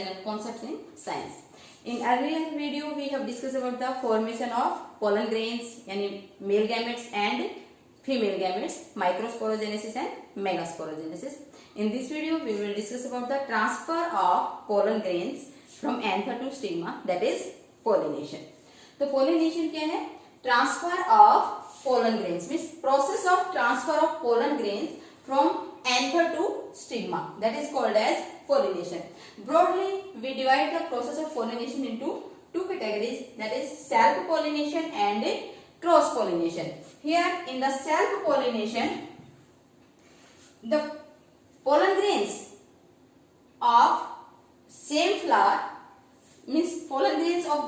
channel Concepts in Science. In earlier video we have discussed about the formation of pollen grains यानी male gametes and female gametes, microsporogenesis and megasporogenesis. In this video we will discuss about the transfer of pollen grains from anther to stigma, that is pollination. तो pollination क्या है? Transfer of pollen grains means process of transfer of pollen grains from anther to stigma, that is called as pollination. Broadly we divide the process of pollination into two categories, that is self pollination and cross pollination. Here in the self pollination, the pollen grains of same flower means pollen grains of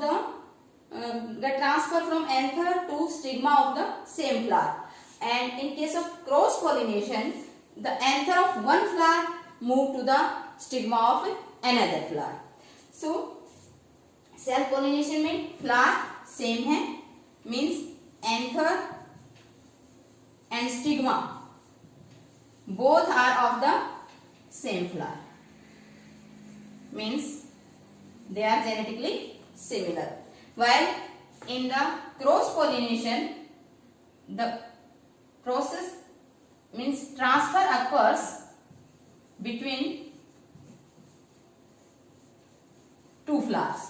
the transfer from anther to stigma of the same flower, and in case of cross pollination the anther of one flower move to the stigma of another flower. So self pollination में flower same है, means anther and stigma both are of the same flower, means they are genetically similar. While in the cross pollination the process means transfer occurs between two flowers,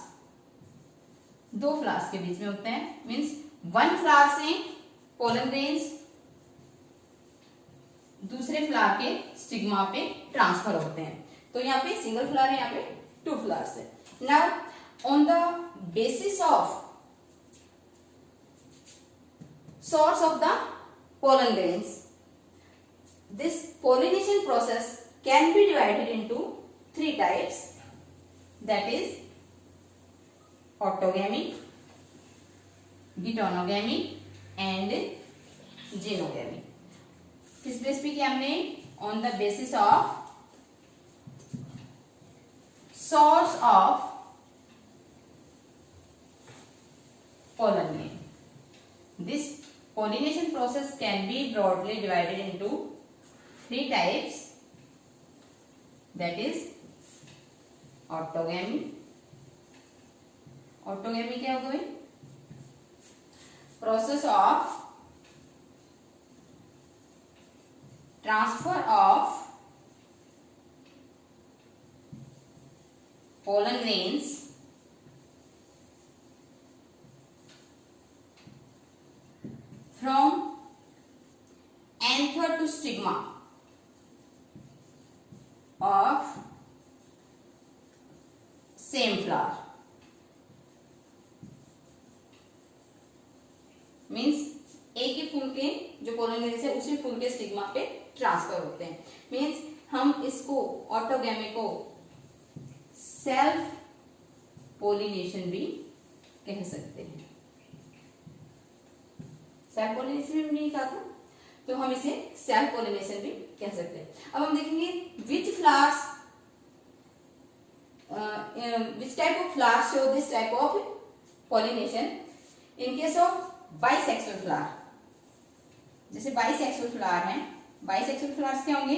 दो flowers के बीच में होते हैं, means one flower से pollen grains दूसरे flower के stigma पे transfer होते हैं. तो यहाँ पे सिंगल फ्लावर है, यहाँ पे टू फ्लावर्स है. Now on the basis of source of the pollen grains, this pollination process can be divided into three types, that is autogamy, geitonogamy and genogamy. किस बेस पे किया हमने? On the basis of source of pollen grain. This pollination process can be broadly divided into three types, that is autogamy. Autogamy क्या होगा? Process of transfer of pollen grains from anther to stigma of same flower, means एक ही फूल के जो pollen grains है उसी फूल के stigma पे transfer होते हैं. मीन्स हम इसको ऑटोगैमी को सेल्फ पोलिनेशन भी कह सकते हैं. सेल्फ पोलिनेशन भी नहीं कहा था, तो हम इसे सेल्फ पोलिनेशन भी कह सकते हैं. अब हम देखेंगे विच flowers which type of flowers show this type of pollination. In case of bisexual flower, जैसे bisexual flower है, bisexual flowers क्या होंगे?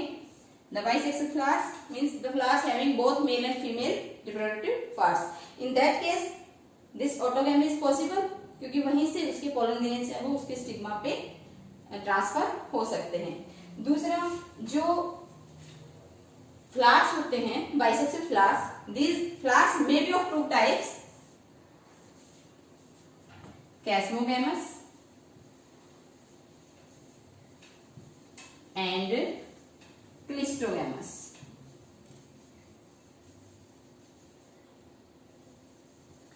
The bisexual flowers means the flowers having both male and female reproductive parts. In that case this autogamy is possible, क्योंकि वहीं से उसके pollen grains है वो उसके स्टिग्मा पे ट्रांसफर हो सकते हैं. दूसरा जो फ्लावर्स होते हैं bisexual flowers, these flowers may be of two types, chasmogamous and clistogamous.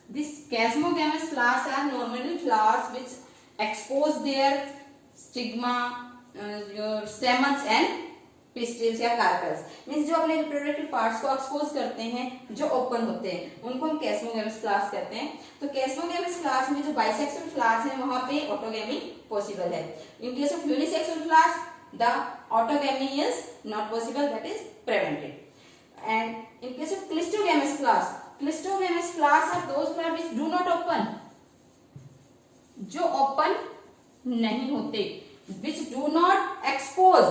These chasmogamous flowers are normally flowers which expose their stigma, your stamens and पिस्टिल्स या कार्पेल्स, मींस जो अपने रिप्रोडक्टिव पार्ट्स को एक्सपोज करते हैं, जो open होते हैं, उनको हम कैस्मोगैमस फ्लावर्स कहते हैं. तो कैस्मोगैमस फ्लावर्स में जो बाइसेक्सुअल फ्लावर्स हैं वहां पे ऑटोगैमी पॉसिबल है. In case of unisexual flowers the autogamy is not possible, that is prevented. And in case of cleistogamous flowers are those flowers which do not open, जो open नहीं होते, which do not expose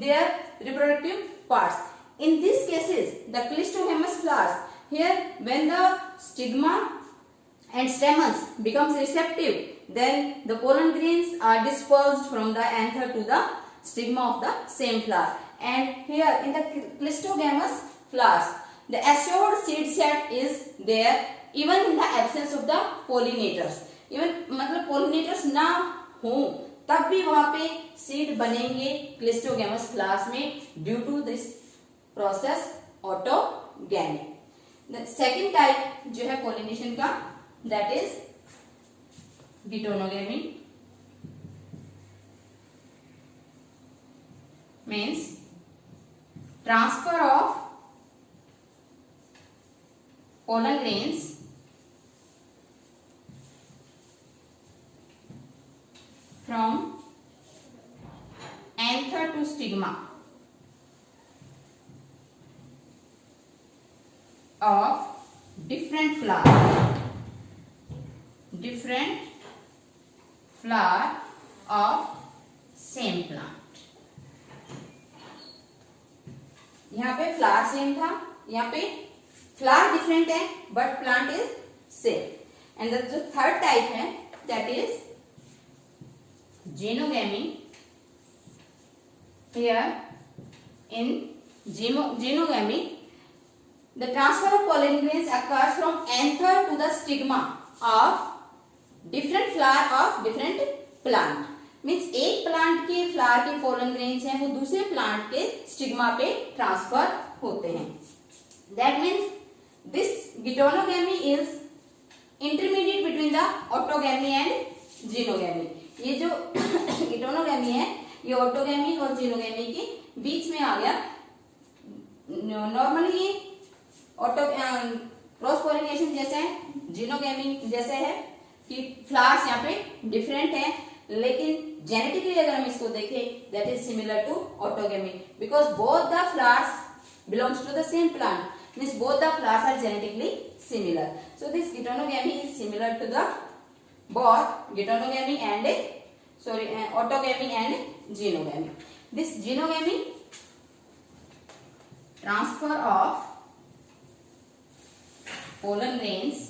their reproductive parts. In these cases the clistogamous flowers here when the stigma and stamens becomes receptive, then the pollen grains are dispersed from the anther to the stigma of the same flower. And here in the clistogamous flowers, the assured seed set is there even in the absence of the pollinators. Even मतलब pollinators ना हो तब भी वहां पे seed बनेंगे cleistogamous flowers में due to this process autogamy. The second type जो है पोलिनेशन का, that is geitonogamy. Means transfer of pollen grains from anther to stigma of different flower of same plant. यहाँ पे फ्लावर सेम था, यहाँ पे flower different है but plant is same. And जो थर्ड टाइप है that is xenogamy. Here in xenogamy the transfer of pollen grains occurs from anther to the stigma of different flower of different plant. Means एक plant के flower के pollen grains हैं वो दूसरे plant के stigma पे transfer होते हैं. That means this geitonogamy is intermediate between the autogamy and genogamy. ये जो geitonogamy है ये autogamy और genogamy के बीच में आ गया. नॉर्मली ये ऑटो क्रॉस पोलिनेशन जैसे है, जीनोगेमी जैसे है कि फ्लावर्स यहाँ पे डिफरेंट हैं, लेकिन जेनेटिकली अगर हम इसको देखें that is similar to autogamy because both the flowers belongs to the same plant. Means both the flowers are genetically similar. So this geitonogamy is similar to the both geitonogamy and autogamy and genogamy. This genogamy transfer of pollen grains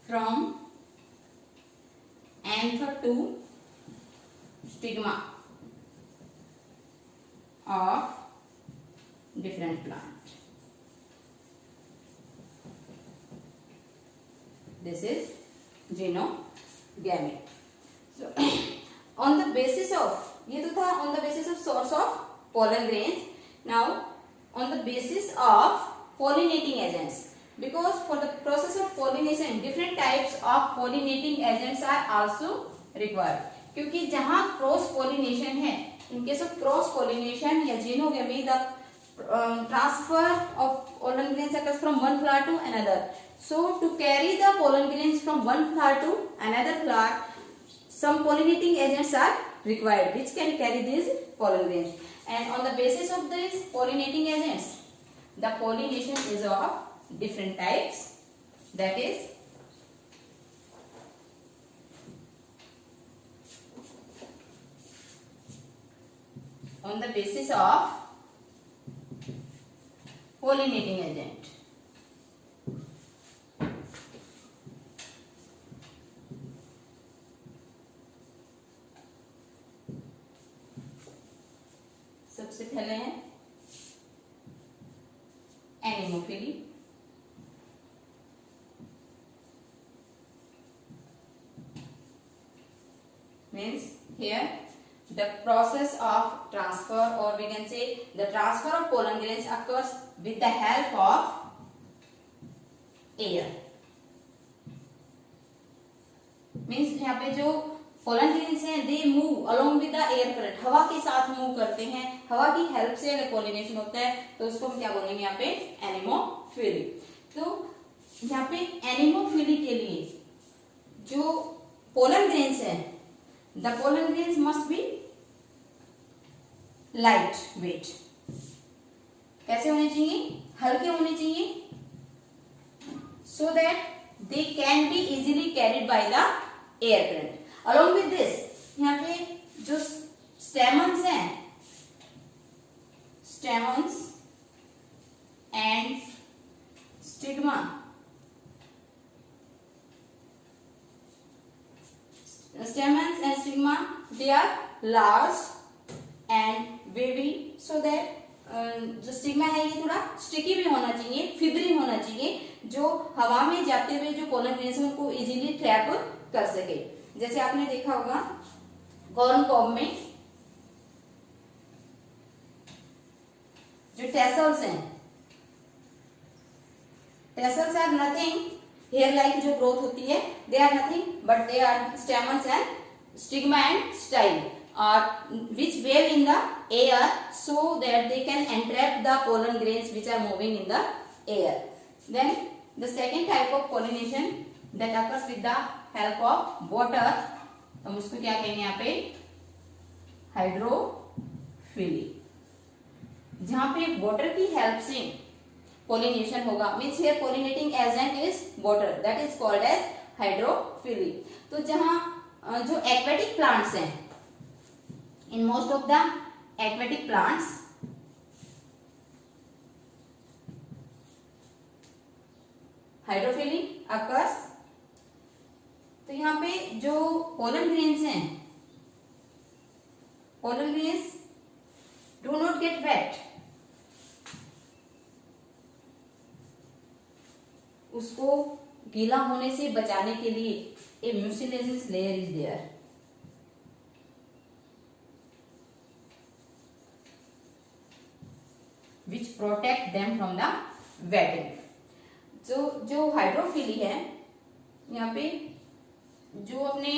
from anther to stigma of different plant. This is genogamy. So on the basis of, ये तो था on the basis of source of pollen grains. Now on the basis of pollinating agents, because for the process of pollination different types of pollinating agents are also required. क्योंकि जहाँ cross pollination है, in case of cross pollination या genogamy, the transfer of pollen grains occurs from one flower to another. So to carry the pollen grains from one flower to another flower, some pollinating agents are required which can carry these pollen grains. And on the basis of these pollinating agents, the pollination is of different types. That is on the basis of pollinating agent. सबसे पहले है anemophily. Means here the process of transfer, or we can say the transfer of pollen grains occurs with the help of air. Means यहाँ पे जो pollen grains हैं they move along with the air current, हवा के साथ move करते हैं. हवा की हेल्प से अगर पोलिनेशन होता है तो उसको हम क्या बोलेंगे यहाँ पे एनिमोफिली. तो यहाँ पे एनिमोफिली के लिए जो पोलन ग्रेन्स है, the pollen grains must be light weight. कैसे होने चाहिए? हल्के होने चाहिए, so that they can be easily carried by the air current. Along with this यहाँ पे जो स्टेमन्स हैं, stamens and stigma. Stamens and stigma, they are large and wavy, so that जो स्टिग्मा है ये थोड़ा स्टिकी भी होना चाहिए, फिबरी होना चाहिए, जो हवा में जाते हुए जो पोलन ग्रेन्स हैं उनको इजीली ट्रैप कर सके। जैसे आपने देखा होगा कॉर्न कॉब में जो टेसल्स हैं, tassels are nothing, hair like जो ग्रोथ होती है, they are nothing but they are stamens and stigma and style which wave in the air so that they can entrap the pollen grains which are moving in the air. Then the second type of pollination that occurs with the help of water, हम उसको क्या कहेंगे यहाँ पे, hydrophily. जहाँ पे water की help से पोलिनेशन होगा, means here pollinating agent is water, that is called as hydrophily. तो जहाँ जो एक्वेटिक प्लांट्स हैं, in most of the aquatic plants hydrophily occurs। तो यहाँ पे जो pollen grains हैं, pollen grains do not get wet, उसको गीला होने से बचाने के लिए a mucilaginous layer is there। which protect them from the wetting। जो हाइड्रोफिली है यहाँ पे, जो अपने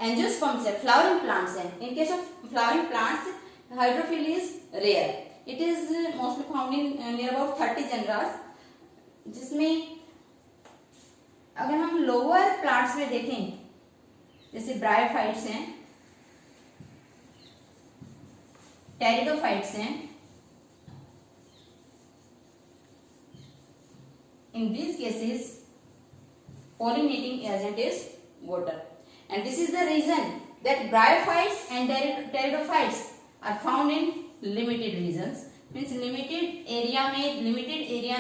एंजियोस्पर्म्स है, फ्लावरिंग प्लांट्स हैं, in case of flowering plants hydrophily is rare, it is mostly found in near about 30 genera, जिसमें अगर हम लोअर प्लांट्स में देखें जैसे ब्रायोफाइट्स हैं, टेरिडोफाइट्स हैं, in these cases pollinating agent is water, and this is the reason that bryophytes and pteridophytes are found in limited regions, means limited area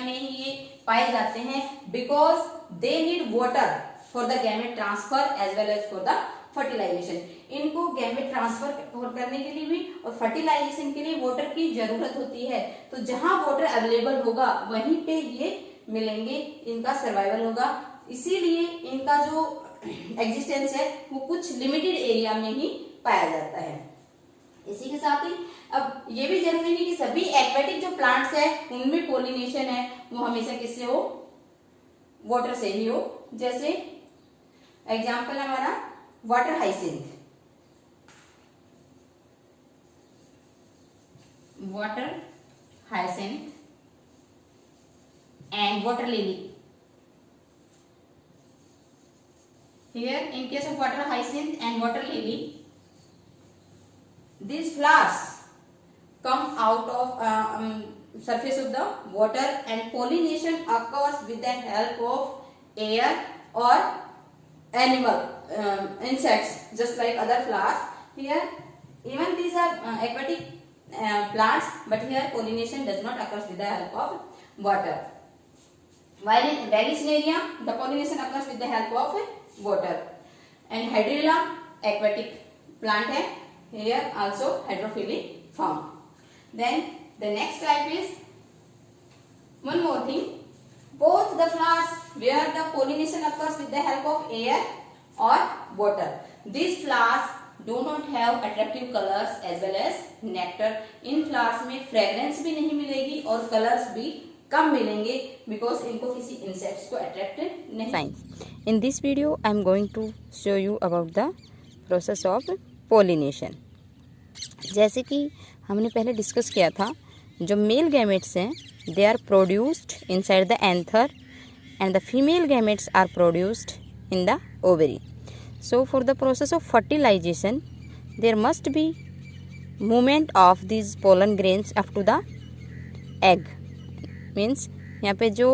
में ही ये पाए जाते हैं, because they need water for the gamete transfer as well as for the fertilization। इनको gamete transfer करने के लिए भी और फर्टिलाइजेशन के लिए वाटर की जरूरत होती है। तो जहां वाटर अवेलेबल होगा वहीं पे ये मिलेंगे, इनका सर्वाइवल होगा, इसीलिए इनका जो एग्जिस्टेंस है वो कुछ लिमिटेड एरिया में ही पाया जाता है। इसी के साथ ही अब ये भी जरूरी नहीं कि सभी एक्वेटिक जो प्लांट्स है उनमें पोलिनेशन है वो हमेशा किससे हो, वाटर से ही हो। जैसे एग्जाम्पल हमारा water hyacinth, water hyacinth and water lily. Here in case of water hyacinth and water lily, these flowers come out of surface of the water and pollination occurs with the help of air or animal insects, just like other flowers. Here even these are aquatic plants, but here pollination does not occur with the help of water. While in Vallisneria, the pollination occurs with the help of water. And Hydrilla, aquatic plant है, here also hydrophily found. Then the next type is one more thing. Both the flowers where the pollination occurs with the help of air or water. These flowers do not have attractive colors as well as nectar. In flowers में fragrance भी नहीं मिलेगी और colors भी कम मिलेंगे, because इनको किसी insects को attract नहीं। Science. In this video, I am going to show you about the process of pollination. जैसे कि हमने पहले डिस्कस किया था, जो मेल गैमेट्स हैं they are produced inside the anther and the female gametes are produced in the ovary. So for the process of fertilization, there must be movement of these pollen grains up to the egg. Means यहाँ पे जो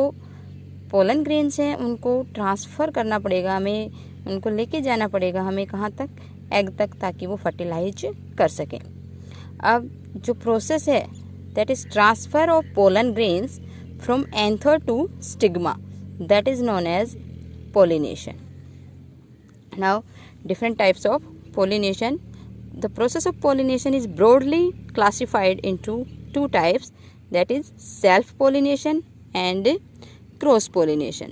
pollen grains हैं उनको transfer करना पड़ेगा हमें, उनको लेके जाना पड़ेगा हमें कहाँ तक, एग तक, ताकि वो फर्टिलाइज कर सकें। अब जो प्रोसेस है that is transfer of pollen grains from anther to stigma, that is known as pollination. Now, different types of pollination. The process of pollination is broadly classified into two types, that is self pollination and cross pollination.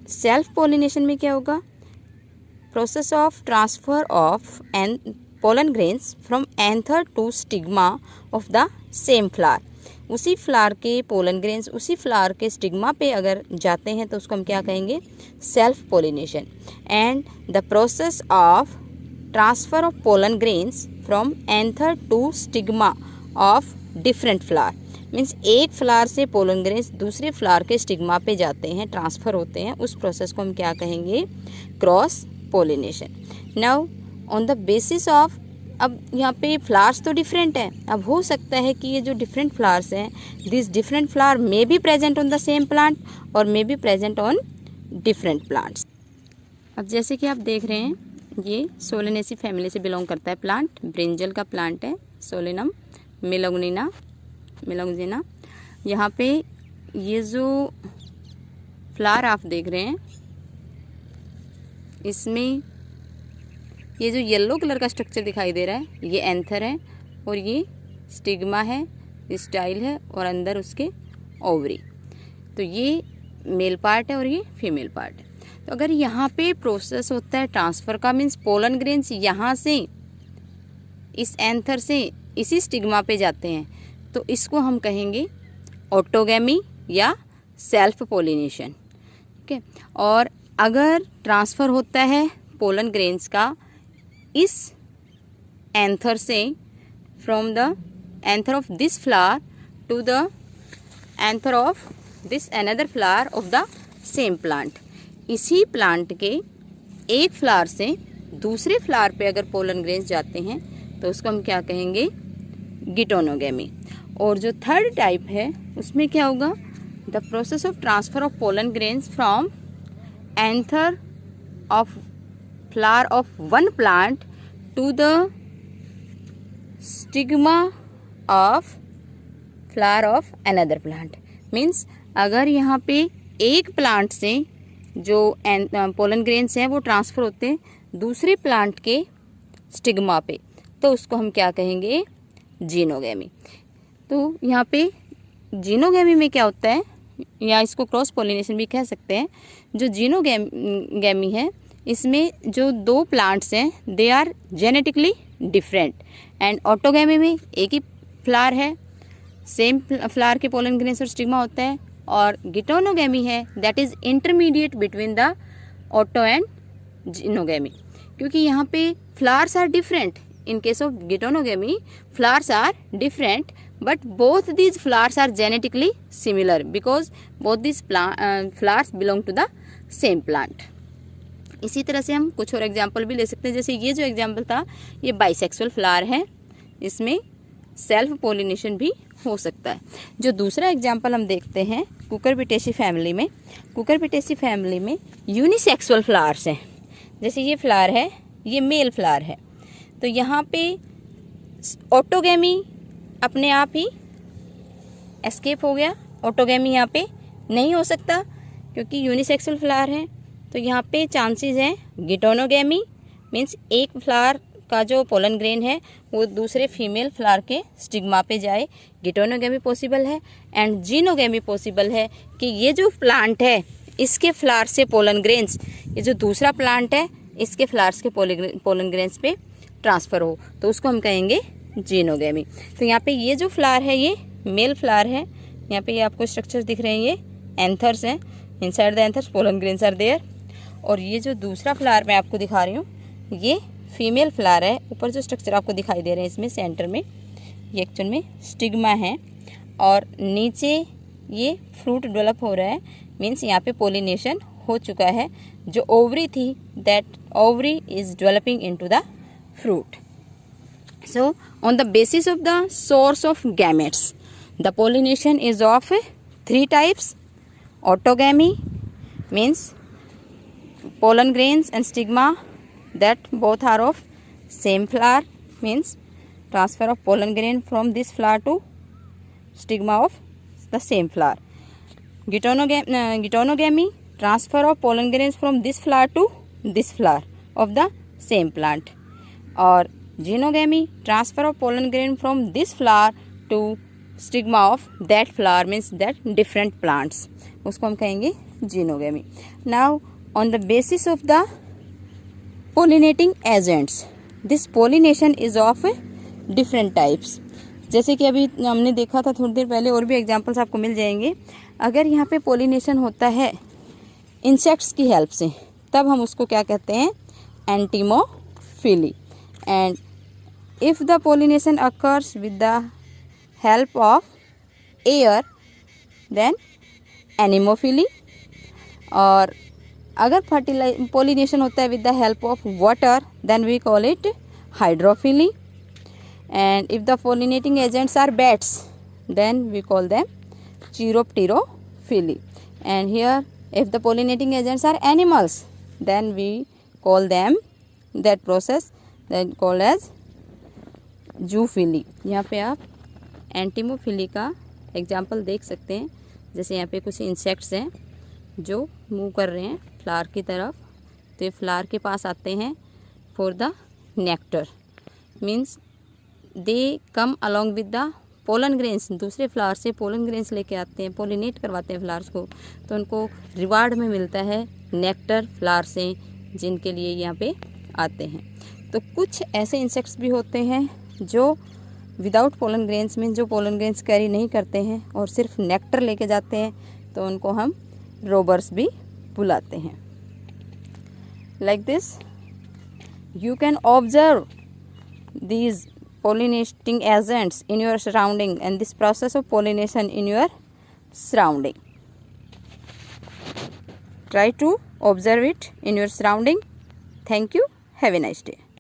Self pollination में क्या होगा? Process of transfer of pollen grains from anther to stigma of the same flower. उसी flower के pollen grains उसी flower के stigma पे अगर जाते हैं तो उसको हम क्या कहेंगे? Self pollination. And the process of transfer of pollen grains from anther to stigma of different flower. Means एक फ्लावर से पोलन ग्रेन्स दूसरे फ्लावर के स्टिग्मा पे जाते हैं, ट्रांसफ़र होते हैं, उस प्रोसेस को हम क्या कहेंगे? Cross pollination. Now on the basis of, अब यहाँ पे फ्लावर्स तो डिफरेंट है. अब हो सकता है कि ये जो डिफरेंट फ्लावर्स हैं, this different flower may be present on the same plant और may be present on different plants. अब जैसे कि आप देख रहे हैं, ये सोलेनेसी फैमिली से बिलोंग करता है प्लांट. ब्रिंजल का प्लांट है, सोलेनम मेलंजिना. यहाँ पे ये जो फ्लावर आप देख रहे हैं, इसमें ये जो येलो कलर का स्ट्रक्चर दिखाई दे रहा है, ये एंथर है और ये स्टिग्मा है, स्टाइल है और अंदर उसके ओवरी. तो ये मेल पार्ट है और ये फीमेल पार्ट है. तो अगर यहाँ पे प्रोसेस होता है ट्रांसफ़र का, मीन्स पोलन ग्रेन्स यहाँ से इस एंथर से इसी स्टिग्मा पे जाते हैं, तो इसको हम कहेंगे ऑटोगैमी या सेल्फ पोलिनेशन. ठीक है. और अगर ट्रांसफ़र होता है पोलन ग्रेन्स का इस एंथर से, from the anther of this flower to the anther of this another flower of the same plant, इसी प्लांट के एक फ्लावर से दूसरे फ्लावर पे अगर पोलन ग्रेन्स जाते हैं तो उसको हम क्या कहेंगे? गिटोनोगैमी. और जो थर्ड टाइप है उसमें क्या होगा? The process of transfer of pollen grains from anther of flower of one plant to the stigma of flower of another plant. Means अगर यहाँ पे एक प्लांट से जो पोलन ग्रेन्स हैं वो ट्रांसफ़र होते हैं दूसरे प्लांट के स्टिग्मा पे, तो उसको हम क्या कहेंगे? जीनोगैमी. तो यहाँ पे जीनोगैमी में क्या होता है, या इसको क्रॉस पोलिनेशन भी कह सकते हैं. जो जीनोगैमी है, इसमें जो दो प्लांट्स हैं they are genetically different. And autogamy में एक ही फ्लावर है, सेम फ्लावर के पोलन ग्रेन्स और स्टिग्मा होता है. और गिटोनोगैमी है, that is intermediate between the auto and xenogamy. क्योंकि यहाँ पे flowers are different. In case of Geitonogamy, flowers are different, but both these flowers are genetically similar because both these flowers belong to the same plant. इसी तरह से हम कुछ और example भी ले सकते हैं. जैसे ये जो एग्जाम्पल था, ये बाइसेक्सुअल फ्लावर है, इसमें सेल्फ पोलिनेशन भी हो सकता है. जो दूसरा एग्जाम्पल हम देखते हैं कुकुरबिटेसी फैमिली में, कुकुरबिटेसी फैमिली में यूनिसेक्सुअल फ्लावर्स हैं. जैसे ये फ्लावर है, ये मेल फ्लावर है, तो यहाँ पे ऑटोगैमी अपने आप ही एस्केप हो गया. ऑटोगैमी यहाँ पे नहीं हो सकता क्योंकि यूनिसेक्सुअल फ्लावर है. तो यहाँ पे चांसेस हैं गिटोनोगैमी, मीन्स एक फ्लावर का जो पोलन ग्रेन है वो दूसरे फीमेल फ्लावर के स्टिग्मा पे जाए, गिटोनोगैमी पॉसिबल है. एंड जीनोगैमी पॉसिबल है कि ये जो प्लांट है इसके फ्लावर से पोलन ग्रेन्स, ये जो दूसरा प्लांट है इसके फ्लावर्स के पोलन ग्रेन्स पे ट्रांसफ़र हो, तो उसको हम कहेंगे जीनोगैमी. तो यहाँ पे ये जो फ्लावर है ये मेल फ्लावर है. यहाँ पे ये आपको स्ट्रक्चर्स दिख रहे हैं, ये एंथर्स हैं. Inside the anthers pollen grains are there. और ये जो दूसरा फ्लावर मैं आपको दिखा रही हूँ, ये फीमेल फ्लावर है. ऊपर जो स्ट्रक्चर आपको दिखाई दे रहे हैं इसमें सेंटर में, ये एक्चुअल में स्टिग्मा है और नीचे ये फ्रूट डेवलप हो रहा है. मीन्स यहाँ पे पोलिनेशन हो चुका है. जो ओवरी थी, that ovary is developing into the fruit. So on the basis of the source of gametes, the pollination is of three types. Autogamy means pollen grains and stigma that both are of same flower, means transfer of pollen grain from this flower to stigma of the same flower. Geitonogamy, transfer of pollen grains from this flower to this flower of the same plant. और genogamy, transfer of pollen grain from this flower to stigma of that flower, means that different plants, उसको हम कहेंगे genogamy. Now on the basis of the pollinating agents, this pollination is of different types. जैसे कि अभी हमने देखा था थोड़ी देर पहले, और भी एग्जांपल्स आपको मिल जाएंगे. अगर यहाँ पे पोलिनेशन होता है इंसेक्ट्स की हेल्प से, तब हम उसको क्या कहते हैं, entomophily. And if the pollination occurs with the help of air, then anemophily. और अगर पोलिनेशन होता है with the help of water, then we call it hydrophily. And if the pollinating agents are bats, then we call them chiropterophily. And here if the pollinating agents are animals, then we call them that process that called as zoophily. यहाँ पे आप एंटीमोफिली का example देख सकते हैं. जैसे यहाँ पे कुछ इंसेक्ट्स हैं जो मूव कर रहे हैं फ्लावर की तरफ, तो ये फ्लावर के पास आते हैं for the nectar, means they come along with the pollen grains. दूसरे फ्लावर से पोलन ग्रेन्स लेके आते हैं, पोलिनेट करवाते हैं फ्लावर्स को, तो उनको रिवार्ड में मिलता है नेक्टर फ्लावर से, जिनके लिए यहाँ पे आते हैं. तो कुछ ऐसे इंसेक्ट्स भी होते हैं जो विदाउट पोलन ग्रेन्स, मीन जो पोलन ग्रेन्स कैरी नहीं करते हैं और सिर्फ नेक्टर लेके जाते हैं, तो उनको हम रोबर्स भी बुलाते हैं. Like this you can observe these pollinating agents in your surrounding and this process of pollination in your surrounding. Try to observe it in your surrounding. Thank you. Have a nice day.